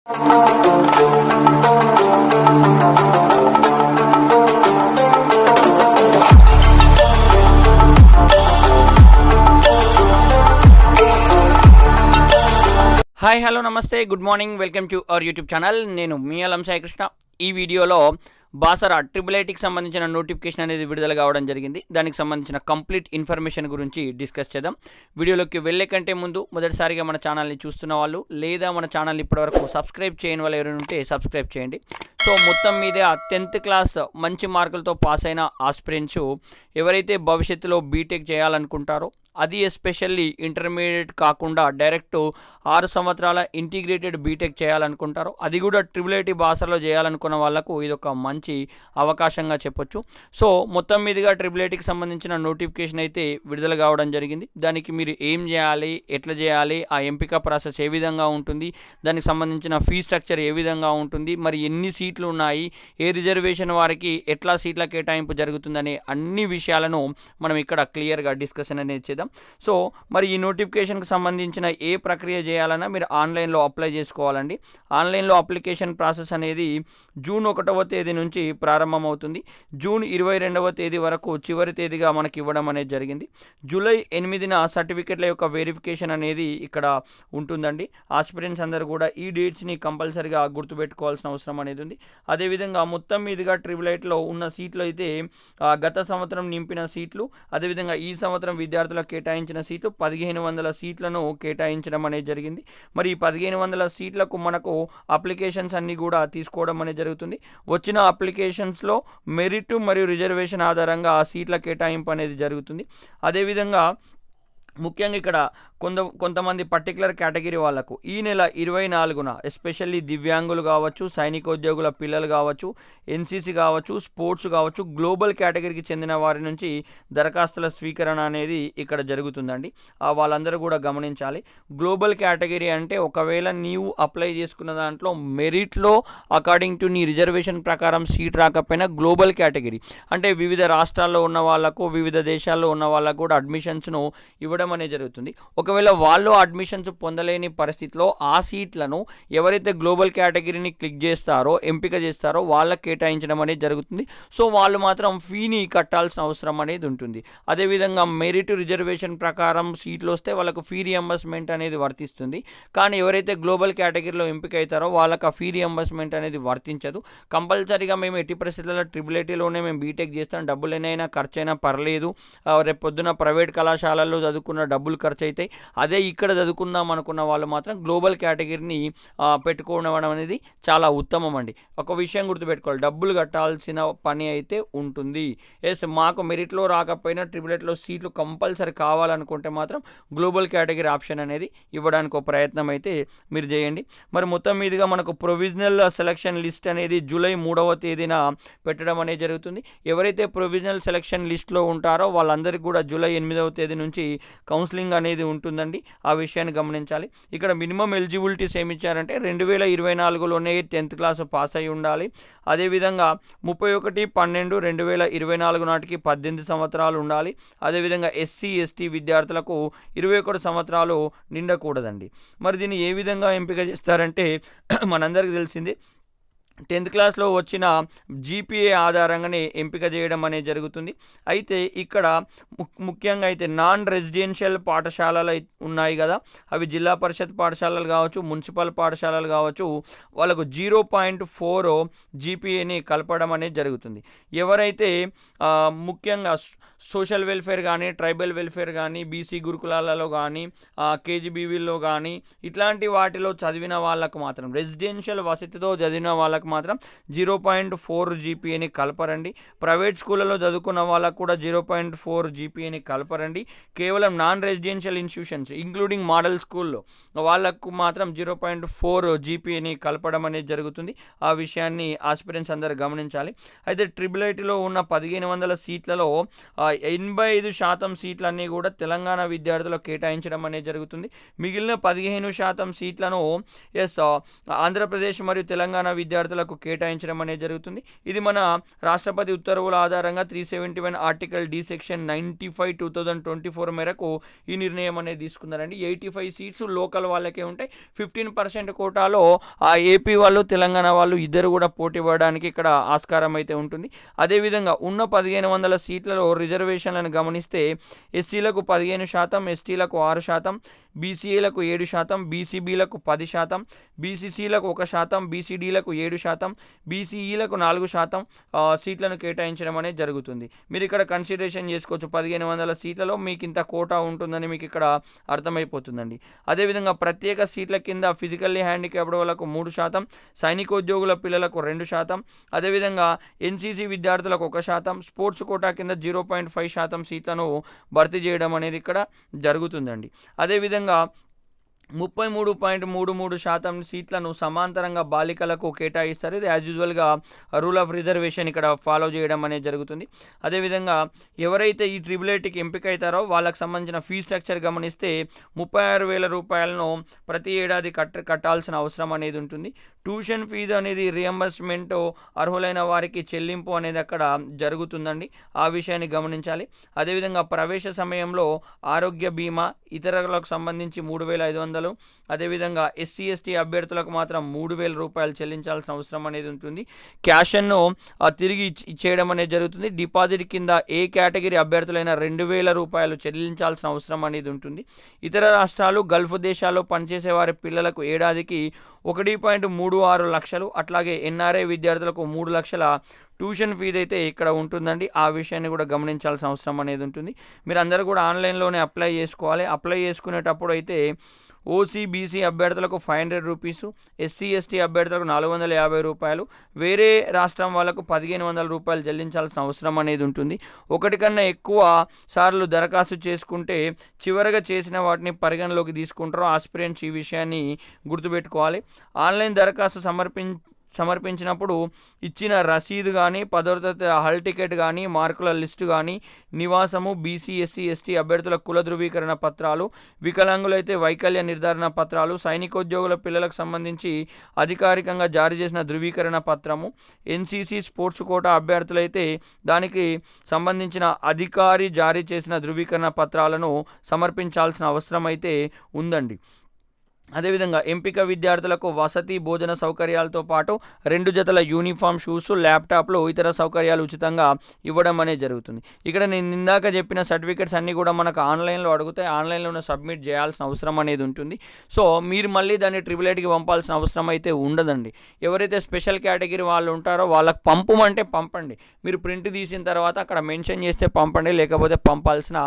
Hi hello నమస్తే good morning welcome to our YouTube channel. నేను మీ అలం సాయి కృష్ణ. ఈ వీడియోలో బాసరా ట్రిపుల్ ఐటీకి సంబంధించిన నోటిఫికేషన్ అనేది విడుదల కావడం జరిగింది. దానికి సంబంధించిన కంప్లీట్ ఇన్ఫర్మేషన్ గురించి డిస్కస్ చేద్దాం. వీడియోలోకి వెళ్ళే కంటే ముందు మొదటిసారిగా మన ఛానల్ని చూస్తున్న వాళ్ళు లేదా మన ఛానల్ ఇప్పటివరకు సబ్స్క్రైబ్ చేయని వాళ్ళు ఎవరైనా ఉంటే సబ్స్క్రైబ్ చేయండి. సో మొత్తం మీద 10th క్లాస్ మంచి మార్కులతో పాస్ అయిన ఆస్పిరెంట్స్ ఎవరైతే భవిష్యత్తులో బీటెక్ చేయాలనుకుంటారో, అది ఎస్పెషల్లీ ఇంటర్మీడియట్ కాకుండా డైరెక్ట్ 6 సంవత్సరాల ఇంటిగ్రేటెడ్ బీటెక్ చేయాలనుకుంటారో, అది కూడా ట్రిపుల్ ఐటీ భాషలో చేయాలనుకున్న వాళ్ళకు ఇది ఒక మంచి అవకాశంగా చెప్పొచ్చు. సో మొత్తం మీదుగా ట్రిపుల్ ఐటీకి సంబంధించిన నోటిఫికేషన్ అయితే విడుదల కావడం జరిగింది. దానికి మీరు ఏం చేయాలి, ఎట్లా చేయాలి, ఆ ఎంపిక ప్రాసెస్ ఏ విధంగా ఉంటుంది, దానికి సంబంధించిన ఫీ స్ట్రక్చర్ ఏ విధంగా ఉంటుంది, మరి ఎన్ని సీట్లు ఉన్నాయి, ఏ రిజర్వేషన్ వారికి ఎట్లా సీట్ల కేటాయింపు జరుగుతుందనే అన్ని విషయాలను మనం ఇక్కడ క్లియర్గా డిస్కషన్ అనేది చేద్దాం. సో మరి ఈ నోటిఫికేషన్కి సంబంధించిన ఏ ప్రక్రియ చేయాలన్నా మీరు ఆన్లైన్లో అప్లై చేసుకోవాలండి. ఆన్లైన్లో అప్లికేషన్ ప్రాసెస్ అనేది జూన్ 1వ తేదీ నుంచి ప్రారంభమవుతుంది. జూన్ 22వ తేదీ వరకు చివరి తేదీగా మనకి ఇవ్వడం అనేది జరిగింది. జూలై 8న సర్టిఫికెట్ల యొక్క వెరిఫికేషన్ అనేది ఇక్కడ ఉంటుందండి. ఆస్పిరెంట్స్ అందరూ కూడా ఈ డేట్స్ని కంపల్సరీగా గుర్తుపెట్టుకోవాల్సిన అవసరం అనేది ఉంది. అదేవిధంగా మొత్తం మీదుగా ట్రిపుల్ ఐటీలో ఉన్న సీట్లు అయితే గత సంవత్సరం నింపిన సీట్లు, అదేవిధంగా ఈ సంవత్సరం విద్యార్థులకు కేటాయించిన సీట్లు 1500 సీట్లను కేటాయించడం అనేది జరిగింది. మరి ఈ 1500 సీట్లకు మనకు అప్లికేషన్స్ అన్నీ కూడా తీసుకోవడం అనేది జరుగుతుంది. వచ్చిన అప్లికేషన్స్లో మెరిట్ మరియు రిజర్వేషన్ ఆధారంగా ఆ సీట్ల కేటాయింపు అనేది జరుగుతుంది. అదేవిధంగా ముఖ్యంగా ఇక్కడ కొంతమంది పర్టికులర్ కేటగిరీ వాళ్ళకు ఈ నెల 24న ఎస్పెషల్లీ దివ్యాంగులు కావచ్చు, సైనికోద్యోగుల పిల్లలు కావచ్చు, ఎన్సీసీ కావచ్చు, స్పోర్ట్స్ కావచ్చు, గ్లోబల్ కేటగిరీకి చెందిన వారి నుంచి దరఖాస్తుల స్వీకరణ అనేది ఇక్కడ జరుగుతుందండి. వాళ్ళందరూ కూడా గమనించాలి. గ్లోబల్ కేటగిరీ అంటే ఒకవేళ నీవు అప్లై చేసుకున్న దాంట్లో మెరిట్లో అకార్డింగ్ టు నీ రిజర్వేషన్ ప్రకారం సీట్ రాకపోయినా గ్లోబల్ కేటగిరీ అంటే వివిధ రాష్ట్రాల్లో ఉన్న వాళ్ళకు, వివిధ దేశాల్లో ఉన్న వాళ్ళకు కూడా అడ్మిషన్స్ను ఇవ్వడం అనేది జరుగుతుంది. ఒకవేళ వాళ్ళు అడ్మిషన్స్ పొందలేని పరిస్థితిలో ఆ సీట్లను ఎవరైతే గ్లోబల్ కేటగిరీని క్లిక్ చేస్తారో, ఎంపిక చేస్తారో వాళ్ళకి కేటాయించడం అనేది జరుగుతుంది. సో వాళ్ళు మాత్రం ఫీని కట్టాల్సిన అవసరం అనేది ఉంటుంది. అదేవిధంగా మెరిట్ రిజర్వేషన్ ప్రకారం సీట్లు వస్తే వాళ్ళకు ఫీ రియంబర్స్మెంట్ అనేది వర్తిస్తుంది. కానీ ఎవరైతే గ్లోబల్ కేటగిరీలో ఎంపిక అవుతారో వాళ్ళకి ఆ ఫీ రియంబర్స్మెంట్ అనేది వర్తించదు. కంపల్సరీగా మేము ఎట్టి పరిస్థితుల్లో ట్రిపుల్ ఐటీలోనే మేము బీటెక్ చేస్తాం, డబ్బులు ఎన్నైనా ఖర్చు అయినా పర్లేదు, రేపు పొద్దున ప్రైవేట్ కళాశాలల్లో చదువుకున్న డబ్బులు ఖర్చు అవుతాయి, అదే ఇక్కడ చదువుకుందాం అనుకున్న వాళ్ళు మాత్రం గ్లోబల్ కేటగిరీని పెట్టుకోవడం అనేది చాలా ఉత్తమం అండి. ఒక విషయం గుర్తుపెట్టుకోవాలి, డబ్బులు కట్టాల్సిన పని అయితే ఉంటుంది. ఎస్ మాకు మెరిట్లో రాకపోయినా ట్రిపుల్ ఐటీలో సీట్లు కంపల్సరీ కావాలనుకుంటే మాత్రం గ్లోబల్ కేటగిరీ ఆప్షన్ అనేది ఇవ్వడానికి ఒక ప్రయత్నం అయితే మీరు చేయండి. మరి మొత్తం మీదుగా మనకు ప్రొవిజనల్ సెలక్షన్ లిస్ట్ అనేది జూలై 3వ తేదీన పెట్టడం అనేది జరుగుతుంది. ఎవరైతే ప్రొవిజనల్ సెలక్షన్ లిస్ట్లో ఉంటారో వాళ్ళందరికీ కూడా జూలై 8వ తేదీ నుంచి కౌన్సిలింగ్ అనేది ఉంటుందండి. ఆ విషయాన్ని గమనించాలి. ఇక్కడ మినిమం ఎలిజిబిలిటీస్ ఏమి ఇచ్చారంటే 2024లోనే 10th క్లాస్ పాస్ అయి ఉండాలి. అదేవిధంగా 31/12/2024 నాటికి 18 సంవత్సరాలు ఉండాలి. అదేవిధంగా ఎస్సీ ఎస్టీ విద్యార్థులకు 21 సంవత్సరాలు నిండకూడదండి. మరి దీన్ని ఏ విధంగా ఎంపిక చేస్తారంటే మనందరికీ తెలిసింది 10th క్లాస్లో వచ్చిన జీపీఏ ఆధారంగానే ఎంపిక చేయడం అనేది జరుగుతుంది. అయితే ఇక్కడ ముఖ్యంగా అయితే నాన్ రెసిడెన్షియల్ పాఠశాలలు ఉన్నాయి కదా, అవి జిల్లా పరిషత్ పాఠశాలలు కావచ్చు, మున్సిపల్ పాఠశాలలు కావచ్చు, వాళ్ళకు 0.4 జీపీఏని కలపడం అనేది జరుగుతుంది. ఎవరైతే ముఖ్యంగా సోషల్ వెల్ఫేర్ కానీ, ట్రైబల్ వెల్ఫేర్ కానీ, బీసీ గురుకులాలలో కానీ, కేజీబీవీలో కానీ ఇట్లాంటి వాటిలో చదివిన వాళ్ళకు మాత్రం, రెసిడెన్షియల్ వసతితో చదివిన వాళ్ళకు మాత్రం 0.4 జీపీఏని కలపరండి. ప్రైవేట్ స్కూళ్ళలో చదువుకున్న వాళ్ళకు కూడా 0.4 జీపీఏని కలపరండి. కేవలం non residential institutions including model స్కూల్లో వాళ్ళకు మాత్రం 0.4 జీపీఏని కలపడం అనేది జరుగుతుంది. ఆ విషయాన్ని ఆస్పిరెంట్స్ అందరూ గమనించాలి. అయితే ట్రిపుల్ ఐటీలో ఉన్న 1500 సీట్లలో 85% సీట్లన్నీ కూడా తెలంగాణ విద్యార్థులకు కేటాయించడం అనేది జరుగుతుంది. మిగిలిన 15% సీట్లను ఆంధ్రప్రదేశ్ మరియు తెలంగాణ విద్యార్థులకు విద్యార్థులకు కేటాయించడం అనేది జరుగుతుంది. ఇది మన రాష్ట్రపతి ఉత్తర్వుల ఆధారంగా 371 ఆర్టికల్ డి సెక్షన్ 95/2024 మేరకు ఈ నిర్ణయం అనేది తీసుకున్నారండి. 85 సీట్స్ లోకల్ వాళ్ళకే ఉంటాయి. 15% కోటాలో ఆ ఏపీ వాళ్ళు తెలంగాణ వాళ్ళు ఇద్దరు కూడా పోటీ పడడానికి ఇక్కడ ఆస్కారం అయితే ఉంటుంది. అదేవిధంగా ఉన్న 1500 సీట్లలో రిజర్వేషన్లను గమనిస్తే ఎస్సీలకు 15%, ఎస్టీలకు 6%, బీసీఏలకు 7%, బీసీబీలకు 10%, బీసీసీలకు 1%, బీసీడీలకు 7%, బీసీఈలకు 4% సీట్లను కేటాయించడం అనేది జరుగుతుంది. మీరు ఇక్కడ కన్సిడరేషన్ చేసుకోవచ్చు. 1500 సీట్లలో మీకు ఇంత కోటా ఉంటుందని మీకు ఇక్కడ అర్థమైపోతుందండి. అదేవిధంగా ప్రత్యేక సీట్ల కింద ఫిజికల్లీ హ్యాండిక్యాప్డ్ వాళ్ళకు 3%, సైనికోద్యోగుల పిల్లలకు 2%, అదేవిధంగా ఎన్సీసీ విద్యార్థులకు 1%, స్పోర్ట్స్ కోటా కింద 0.5% సీట్లను భర్తీ చేయడం అనేది ఇక్కడ జరుగుతుందండి. అదేవిధంగా 33.33% సీట్లను సమాంతరంగా బాలికలకు కేటాయిస్తారు. ఇది యాజ్ యూజువల్గా రూల్ ఆఫ్ రిజర్వేషన్ ఇక్కడ ఫాలో చేయడం అనేది జరుగుతుంది. అదేవిధంగా ఎవరైతే ఈ ట్రిబుల్ ఐటీకి ఎంపిక అవుతారో వాళ్ళకి సంబంధించిన ఫీ స్ట్రక్చర్ గమనిస్తే 36,000 రూపాయలను ప్రతి ఏడాది కట్టాల్సిన అవసరం అనేది ఉంటుంది. ట్యూషన్ ఫీజు అనేది రియంబర్స్మెంట్ అర్హులైన వారికి చెల్లింపు అనేది అక్కడ జరుగుతుందండి. ఆ విషయాన్ని గమనించాలి. అదేవిధంగా ప్రవేశ సమయంలో ఆరోగ్య బీమా ఇతరులకు సంబంధించి 3,500, అదేవిధంగా ఎస్సీ ఎస్టీ అభ్యర్థులకు మాత్రం 3,000 రూపాయలు చెల్లించాల్సిన అవసరం అనేది ఉంటుంది. క్యాష్ను తిరిగి ఇచ్చేయడం అనేది జరుగుతుంది. డిపాజిట్ కింద ఏ కేటగిరీ అభ్యర్థులైనా 2,000 రూపాయలు చెల్లించాల్సిన అవసరం అనేది ఉంటుంది. ఇతర రాష్ట్రాలు, గల్ఫ్ దేశాల్లో పనిచేసే వారి పిల్లలకు ఏడాదికి 1.36 లక్షలు, అట్లాగే ఎన్ఆర్ఐ విద్యార్థులకు 3 లక్షల ట్యూషన్ ఫీజు అయితే ఇక్కడ ఉంటుందండి. ఆ విషయాన్ని కూడా గమనించాల్సిన అవసరం అనేది ఉంటుంది. మీరు అందరూ కూడా ఆన్లైన్లోనే అప్లై చేసుకోవాలి. అప్లై చేసుకునేటప్పుడు అయితే ఓసీ బీసీ అభ్యర్థులకు 500 రూపీసు, ఎస్సీ ఎస్టీ అభ్యర్థులకు 450 రూపాయలు, వేరే రాష్ట్రం వాళ్ళకు 1,500 రూపాయలు చెల్లించాల్సిన అవసరం అనేది ఉంటుంది. ఒకటి కన్నా ఎక్కువ సార్లు దరఖాస్తు చేసుకుంటే చివరగా చేసిన వాటిని పరిగణలోకి తీసుకుంటారు ఆస్పిరెంట్స్. ఈ విషయాన్ని గుర్తుపెట్టుకోవాలి. ఆన్లైన్ దరఖాస్తు సమర్పించినప్పుడు ఇచ్చిన రసీదు కానీ, 10వ తరగతి హాల్ టికెట్ కానీ, మార్కుల లిస్టు కానీ, నివాసము, బీసీ ఎస్సీ ఎస్టీ అభ్యర్థుల కుల ధృవీకరణ పత్రాలు, వికలాంగులైతే వైకల్య నిర్ధారణ పత్రాలు, సైనికోద్యోగుల పిల్లలకు సంబంధించి అధికారికంగా జారీ చేసిన ధృవీకరణ పత్రము, ఎన్సీసీ స్పోర్ట్స్ కోటా అభ్యర్థులైతే దానికి సంబంధించిన అధికారి జారీ చేసిన ధృవీకరణ పత్రాలను సమర్పించాల్సిన అవసరం అయితే ఉందండి. అదేవిధంగా ఎంపిక విద్యార్థులకు వసతి, భోజన సౌకర్యాలతో పాటు 2 జతల యూనిఫామ్, షూస్, ల్యాప్టాప్లు, ఇతర సౌకర్యాలు ఉచితంగా ఇవ్వడం అనేది జరుగుతుంది. ఇక్కడ నేను ఇందాక చెప్పిన సర్టిఫికెట్స్ అన్నీ కూడా మనకు ఆన్లైన్లో అడుగుతాయి. ఆన్లైన్లోనే సబ్మిట్ చేయాల్సిన అవసరం అనేది ఉంటుంది. సో మీరు మళ్ళీ దాన్ని ట్రిబుల్ ఐటీకి పంపాల్సిన అవసరం అయితే ఉండదండి. ఎవరైతే స్పెషల్ కేటగిరీ వాళ్ళు ఉంటారో వాళ్ళకి పంపమంటే పంపండి. మీరు ప్రింట్ తీసిన తర్వాత అక్కడ మెన్షన్ చేస్తే పంపండి, లేకపోతే పంపాల్సిన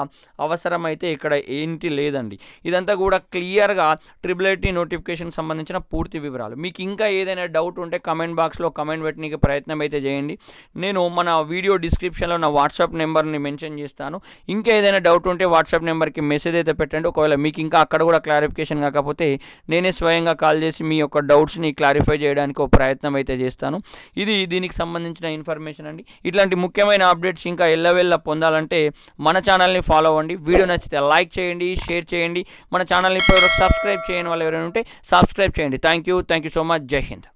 అవసరం అయితే ఇక్కడ ఏంటి లేదండి. ఇదంతా కూడా క్లియర్గా ట్రిబుల్ నోటిఫికేషన్ సంబంధించిన పూర్తి వివరాలు. మీకు ఇంకా ఏదైనా డౌట్ ఉంటే కమెంట్ బాక్స్లో కమెంట్ పెట్టడానికి ప్రయత్నం అయితే చేయండి. నేను మన వీడియో డిస్క్రిప్షన్లో నా వాట్సాప్ నెంబర్ని మెన్షన్ చేస్తాను. ఇంకా ఏదైనా డౌట్ ఉంటే వాట్సాప్ నెంబర్కి మెసేజ్ అయితే పెట్టండి. ఒకవేళ మీకు ఇంకా అక్కడ కూడా క్లారిఫికేషన్ కాకపోతే నేనే స్వయంగా కాల్ చేసి మీ యొక్క డౌట్స్ని క్లారిఫై చేయడానికి ఒక ప్రయత్నం అయితే చేస్తాను. ఇది దీనికి సంబంధించిన ఇన్ఫర్మేషన్ అండి. ఇట్లాంటి ముఖ్యమైన అప్డేట్స్ ఇంకా ఎల్లవెల్ల పొందాలంటే మన ఛానల్ని ఫాలో అవ్వండి. వీడియో నచ్చితే లైక్ చేయండి, షేర్ చేయండి. మన ఛానల్ని ఇప్పటివరకు సబ్స్క్రైబ్ చేయని వాళ్ళు ఎవరైనా ఉంటే సబ్స్క్రైబ్ చేయండి. Thank you so much. జై హింద్.